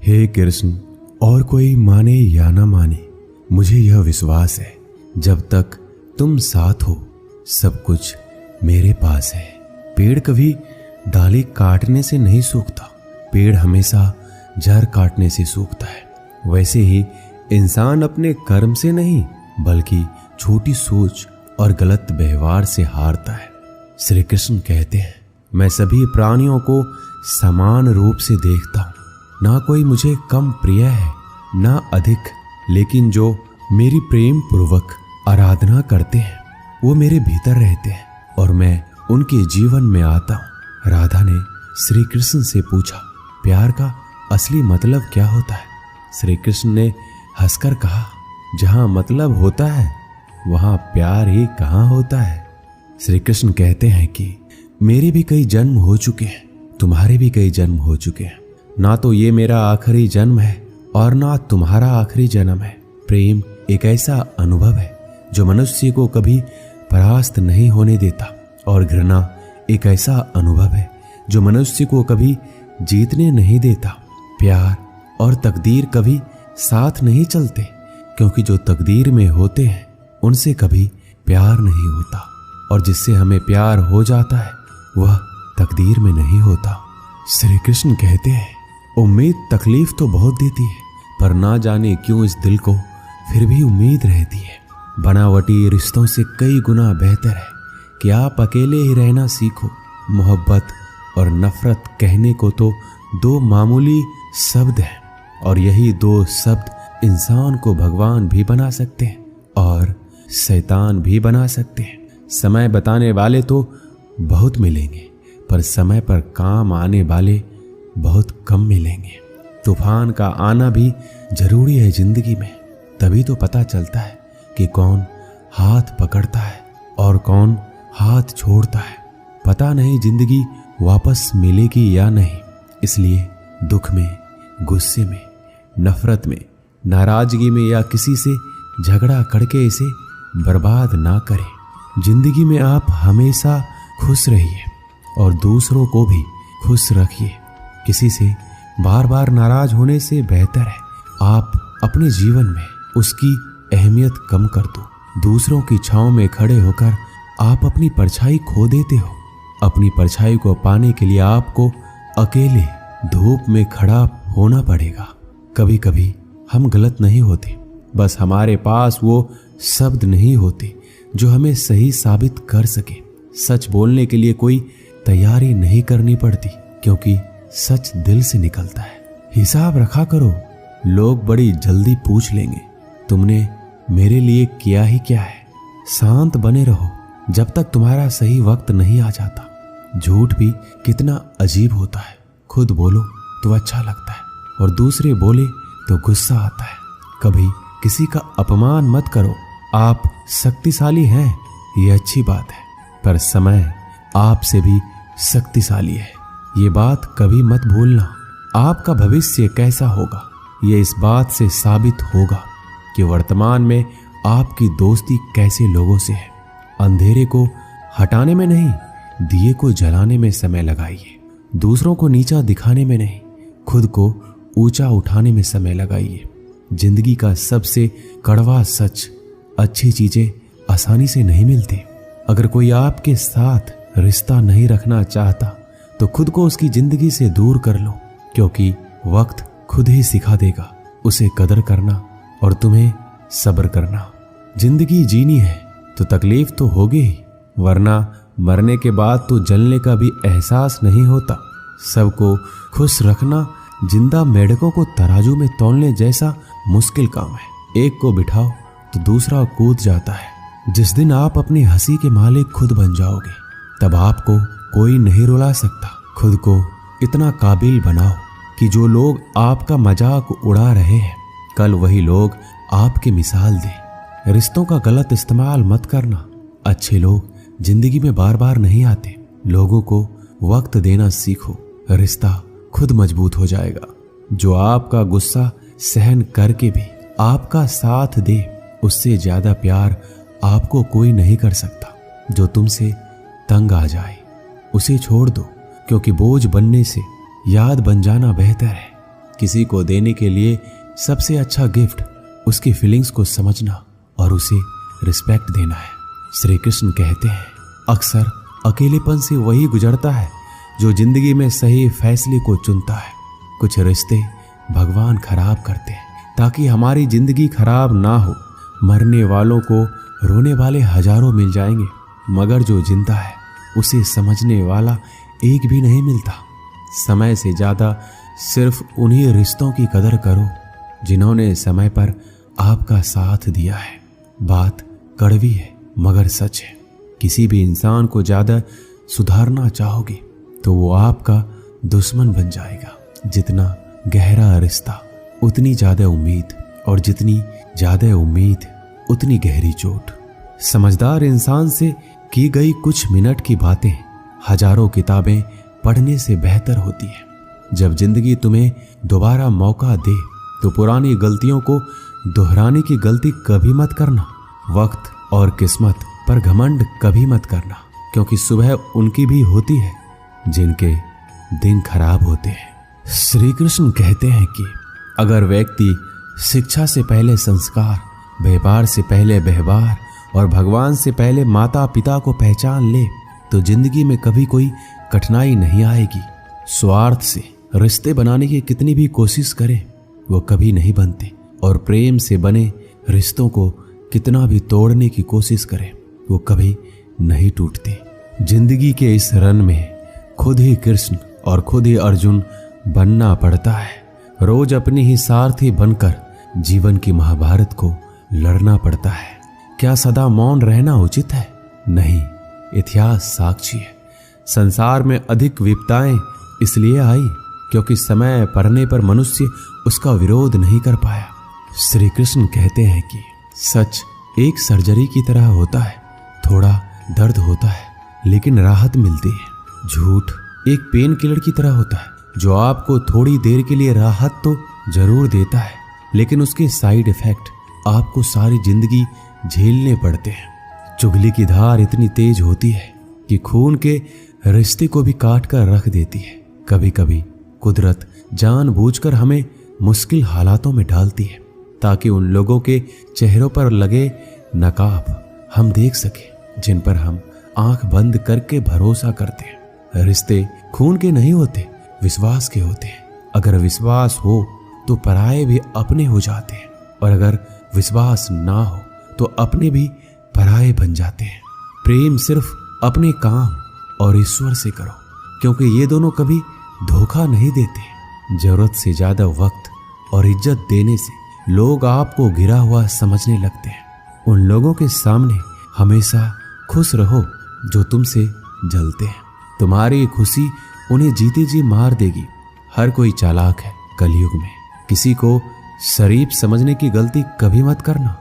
हे कृष्ण, और कोई माने या ना माने, मुझे यह विश्वास है जब तक तुम साथ हो सब कुछ मेरे पास है। पेड़ कभी डाली काटने से नहीं सूखता, पेड़ हमेशा जड़ काटने से सूखता है। वैसे ही इंसान अपने कर्म से नहीं बल्कि छोटी सोच और गलत व्यवहार से हारता है। श्री कृष्ण कहते हैं, मैं सभी प्राणियों को समान रूप से देखता हूँ, ना कोई मुझे कम प्रिय है ना अधिक, लेकिन जो मेरी प्रेम पूर्वक आराधना करते हैं वो मेरे भीतर रहते हैं और मैं उनके जीवन में आता हूँ। राधा ने श्री कृष्ण से पूछा, प्यार का असली मतलब क्या होता है? श्री कृष्ण ने हंसकर कहा, जहाँ मतलब होता है वहाँ प्यार ही कहाँ होता है। श्री कृष्ण कहते हैं कि मेरे भी कई जन्म हो चुके हैं, तुम्हारे भी कई जन्म हो चुके हैं, ना तो ये मेरा आखिरी जन्म है और ना तुम्हारा आखिरी जन्म है। प्रेम एक ऐसा अनुभव है जो मनुष्य को कभी परास्त नहीं होने देता और घृणा एक ऐसा अनुभव है जो मनुष्य को कभी जीतने नहीं देता। प्यार और तकदीर कभी साथ नहीं चलते, क्योंकि जो तकदीर में होते हैं उनसे कभी प्यार नहीं होता और जिससे हमें प्यार हो जाता है वह तकदीर में नहीं होता। श्री कृष्ण कहते हैं, उम्मीद तकलीफ तो बहुत देती है, पर ना जाने क्यों इस दिल को फिर भी उम्मीद रहती है। बनावटी रिश्तों से कई गुना बेहतर है कि आप अकेले ही रहना सीखो। मोहब्बत और नफरत कहने को तो दो मामूली शब्द हैं और यही दो शब्द इंसान को भगवान भी बना सकते हैं और शैतान भी बना सकते हैं। समय बताने वाले तो बहुत मिलेंगे, पर समय पर काम आने वाले बहुत कम मिलेंगे। तूफान का आना भी जरूरी है जिंदगी में, तभी तो पता चलता है कि कौन हाथ पकड़ता है और कौन हाथ छोड़ता है। पता नहीं जिंदगी वापस मिलेगी या नहीं, इसलिए दुख में, गुस्से में, नफरत में, नाराजगी में या किसी से झगड़ा करके इसे बर्बाद ना करें। जिंदगी में आप हमेशा खुश रहिए और दूसरों को भी खुश रखिए। किसी से बार बार नाराज होने से बेहतर है आप अपने जीवन में उसकी अहमियत कम कर दो। दूसरों की छांव में खड़े होकर आप अपनी परछाई खो देते हो। अपनी परछाई को पाने के लिए आपको अकेले धूप में खड़ा होना पड़ेगा। कभी कभी हम गलत नहीं होते, बस हमारे पास वो शब्द नहीं होते जो हमें सही साबित कर सके। सच बोलने के लिए कोई तैयारी नहीं करनी पड़ती, क्योंकि सच दिल से निकलता है। हिसाब रखा करो, लोग बड़ी जल्दी पूछ लेंगे तुमने मेरे लिए किया ही क्या है। शांत बने रहो जब तक तुम्हारा सही वक्त नहीं आ जाता। झूठ भी कितना अजीब होता है, खुद बोलो तो अच्छा लगता है और दूसरे बोले तो गुस्सा आता है। कभी किसी का अपमान मत करो। आप शक्तिशाली हैं ये अच्छी बात है, पर समय आपसे भी शक्तिशाली है, ये बात कभी मत भूलना। आपका भविष्य कैसा होगा ये इस बात से साबित होगा कि वर्तमान में आपकी दोस्ती कैसे लोगों से है। अंधेरे को हटाने में नहीं, दिए को जलाने में समय लगाइए। दूसरों को नीचा दिखाने में नहीं, खुद को ऊंचा उठाने में समय लगाइए। जिंदगी का सबसे कड़वा सच, अच्छी चीजें आसानी से नहीं मिलती। अगर कोई आपके साथ रिश्ता नहीं रखना चाहता तो खुद को उसकी जिंदगी से दूर कर लो, क्योंकि वक्त खुद ही सिखा देगा उसे कदर करना और तुम्हें सब्र करना। जिंदगी जीनी है तो तकलीफ तो होगी ही, वरना मरने के बाद तो जलने का भी एहसास नहीं होता। सबको खुश रखना जिंदा मेढकों को तराजू में तौलने जैसा मुश्किल काम है। एक को बिठाओ तो दूसरा कूद जाता है। जिस दिन आप अपनी हंसी के मालिक खुद बन जाओगे तब आपको कोई नहीं रुला सकता। खुद को इतना काबिल बनाओ कि जो लोग आपका मजाक उड़ा रहे हैं कल वही लोग आपकी मिसाल दें। रिश्तों का गलत इस्तेमाल मत करना। अच्छे लोग जिंदगी में बार बार नहीं आते। लोगों को वक्त देना सीखो, रिश्ता खुद मजबूत हो जाएगा। जो आपका गुस्सा सहन करके भी आपका साथ दे, उससे ज्यादा प्यार आपको कोई नहीं कर सकता। जो तुमसे तंग आ जाए उसे छोड़ दो, क्योंकि बोझ बनने से याद बन जाना बेहतर है। किसी को देने के लिए सबसे अच्छा गिफ्ट उसकी फीलिंग्स को समझना और उसे रिस्पेक्ट देना है। श्री कृष्ण कहते हैं, अक्सर अकेलेपन से वही गुजरता है जो जिंदगी में सही फैसले को चुनता है। कुछ रिश्ते भगवान खराब करते हैं ताकि हमारी जिंदगी खराब ना हो। मरने वालों को रोने वाले हजारों मिल जाएंगे, मगर जो जिंदा है उसे समझने वाला एक भी नहीं मिलता। समय से ज्यादा सिर्फ उन्हीं रिश्तों की कदर करो जिन्होंने समय पर आपका साथ दिया है। बात कड़वी है मगर सच है। किसी भी इंसान को ज्यादा सुधारना चाहोगे तो वो आपका दुश्मन बन जाएगा। जितना गहरा रिश्ता उतनी ज्यादा उम्मीद, और जितनी ज्यादा उम्मीद उतनी गहरी चोट। समझदार इंसान से की गई कुछ मिनट की बातें हजारों किताबें पढ़ने से बेहतर होती है। जब जिंदगी तुम्हें दोबारा मौका दे तो पुरानी गलतियों को दोहराने की गलती कभी मत करना। वक्त और किस्मत पर घमंड कभी मत करना, क्योंकि सुबह उनकी भी होती है जिनके दिन खराब होते हैं। श्री कृष्ण कहते हैं कि अगर व्यक्ति शिक्षा से पहले संस्कार, व्यापार से पहले व्यवहार और भगवान से पहले माता पिता को पहचान ले तो जिंदगी में कभी कोई कठिनाई नहीं आएगी। स्वार्थ से रिश्ते बनाने की कितनी भी कोशिश करें वो कभी नहीं बनते, और प्रेम से बने रिश्तों को कितना भी तोड़ने की कोशिश करें वो कभी नहीं टूटते। जिंदगी के इस रन में खुद ही कृष्ण और खुद ही अर्जुन बनना पड़ता है। रोज अपनी ही सारथी बनकर जीवन की महाभारत को लड़ना पड़ता है। क्या सदा मौन रहना उचित है? नहीं, इतिहास साक्षी है। संसार में अधिक विपदाएं इसलिए आई क्योंकि समय पड़ने पर मनुष्य उसका विरोध नहीं कर पाया। श्री कृष्ण कहते हैं कि सच एक सर्जरी की तरह होता है, थोड़ा दर्द होता है लेकिन राहत मिलती है। झूठ एक पेन किलर की तरह होता है जो आपको थोड़ी देर के लिए राहत तो जरूर देता है, लेकिन उसके साइड इफेक्ट आपको सारी जिंदगी झेलने पड़ते हैं। चुगली की धार इतनी तेज होती है कि खून के रिश्ते को भी काट कर रख देती है। कभी कभी कुदरत जानबूझकर हमें मुश्किल हालातों में डालती है ताकि उन लोगों के चेहरों पर लगे नकाब हम देख सके जिन पर हम आंख बंद करके भरोसा करते हैं। रिश्ते खून के नहीं होते, विश्वास के होते हैं। अगर विश्वास हो तो पराये भी अपने हो जाते हैं, और अगर विश्वास ना हो तो अपने भी पराये बन जाते हैं। प्रेम सिर्फ अपने काम और ईश्वर से करो, क्योंकि ये दोनों कभी धोखा नहीं देते। जरूरत से ज्यादा वक्त और इज्जत देने से लोग आपको गिरा हुआ समझने लगते हैं। उन लोगों के सामने हमेशा खुश रहो जो तुमसे जलते हैं। तुम्हारी खुशी उन्हें जीते जी मार देगी। हर कोई चालाक है कलयुग में। किसी को शरीफ समझने की गलती कभी मत करना।